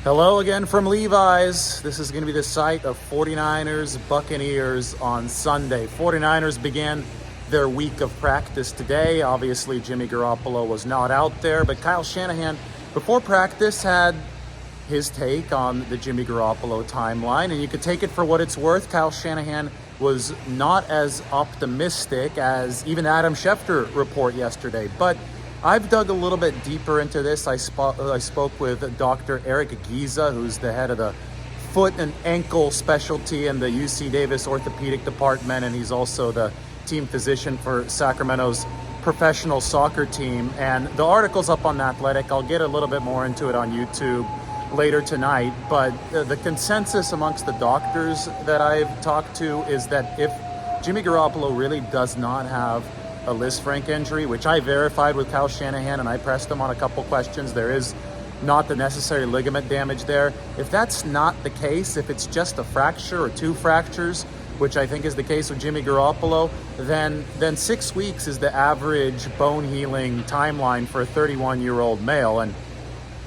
Hello again from Levi's. This is going to be the site of 49ers Buccaneers on Sunday. 49ers began their week of practice today. Obviously, Jimmy Garoppolo was not out there, but Kyle Shanahan, before practice, had his take on the Jimmy Garoppolo timeline, and you could take it for what it's worth. Kyle Shanahan was not as optimistic as even Adam Schefter report yesterday, but I've dug a little bit deeper into this. I spoke with Dr. Eric Giza, who's the head of the foot and ankle specialty in the UC Davis orthopedic department, and he's also the team physician for Sacramento's professional soccer team. And the article's up on The Athletic. I'll get a little bit more into it on YouTube later tonight, but the consensus amongst the doctors that I've talked to is that if Jimmy Garoppolo really does not have a Lisfranc injury, which I verified with Kyle Shanahan, and I pressed him on a couple questions, there is not the necessary ligament damage there. If that's not the case, if it's just a fracture or two fractures, which I think is the case with Jimmy Garoppolo, then 6 weeks is the average bone healing timeline for a 31-year-old male. And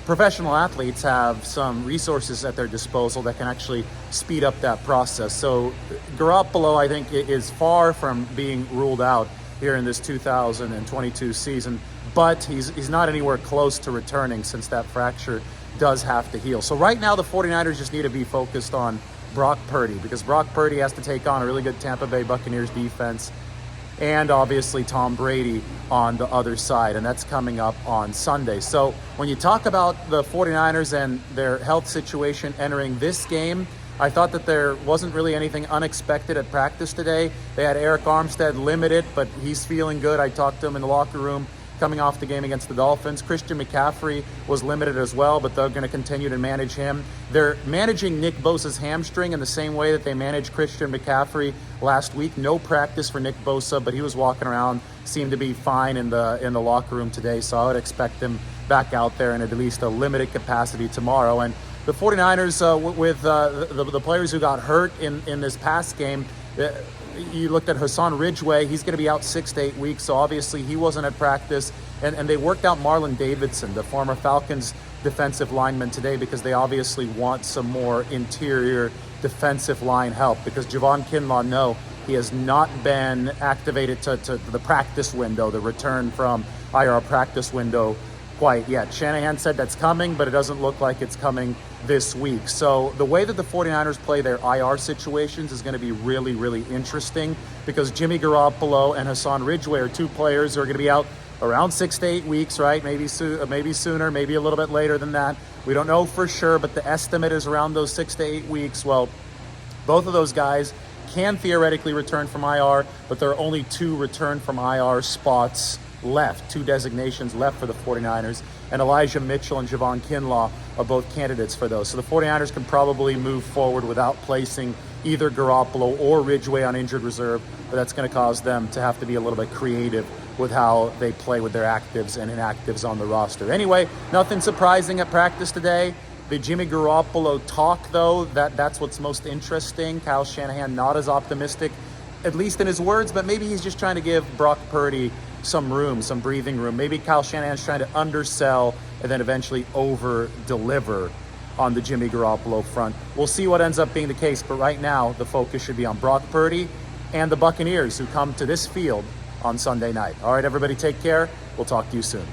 professional athletes have some resources at their disposal that can actually speed up that process. So Garoppolo, I think, is far from being ruled out here in this 2022 season, but he's not anywhere close to returning since that fracture does have to heal. So right now the 49ers just need to be focused on Brock Purdy, because Brock Purdy has to take on a really good Tampa Bay Buccaneers defense, and obviously Tom Brady on the other side, and that's coming up on Sunday. So when you talk about the 49ers and their health situation entering this game, I thought that there wasn't really anything unexpected at practice today. They had Eric Armstead limited, but he's feeling good. I talked to him in the locker room coming off the game against the Dolphins. Christian McCaffrey was limited as well, but they're going to continue to manage him. They're managing Nick Bosa's hamstring in the same way that they managed Christian McCaffrey last week. No practice for Nick Bosa, but he was walking around, seemed to be fine in the locker room today, so I would expect him back out there in at least a limited capacity tomorrow. And the 49ers, with the players who got hurt in this past game, you looked at Hassan Ridgeway, he's going to be out 6 to 8 weeks, so obviously he wasn't at practice. And they worked out Marlon Davidson, the former Falcons defensive lineman, today, because they obviously want some more interior defensive line help, because Javon Kinlaw, no, he has not been activated to the practice window, the return from IR practice window quite yet. Shanahan said that's coming, but it doesn't look like it's coming this week. So the way that the 49ers play their IR situations is going to be really, really interesting, because Jimmy Garoppolo and Hassan Ridgeway are two players who are going to be out around 6 to 8 weeks, right? Maybe sooner, maybe a little bit later than that. We don't know for sure, but the estimate is around those 6 to 8 weeks. Well, both of those guys can theoretically return from IR, but there are only 2 return from IR spots left, 2 designations left for the 49ers, and Elijah Mitchell and Javon Kinlaw are both candidates for those. So the 49ers can probably move forward without placing either Garoppolo or Ridgeway on injured reserve, but that's going to cause them to have to be a little bit creative with how they play with their actives and inactives on the roster. Anyway, nothing surprising at practice today. The Jimmy Garoppolo talk, though, that's what's most interesting. Kyle Shanahan not as optimistic, at least in his words, but maybe he's just trying to give Brock Purdy some room, some breathing room. Maybe Kyle Shanahan's trying to undersell and then eventually over-deliver on the Jimmy Garoppolo front. We'll see what ends up being the case, but right now the focus should be on Brock Purdy and the Buccaneers, who come to this field on Sunday night. All right, everybody, take care. We'll talk to you soon.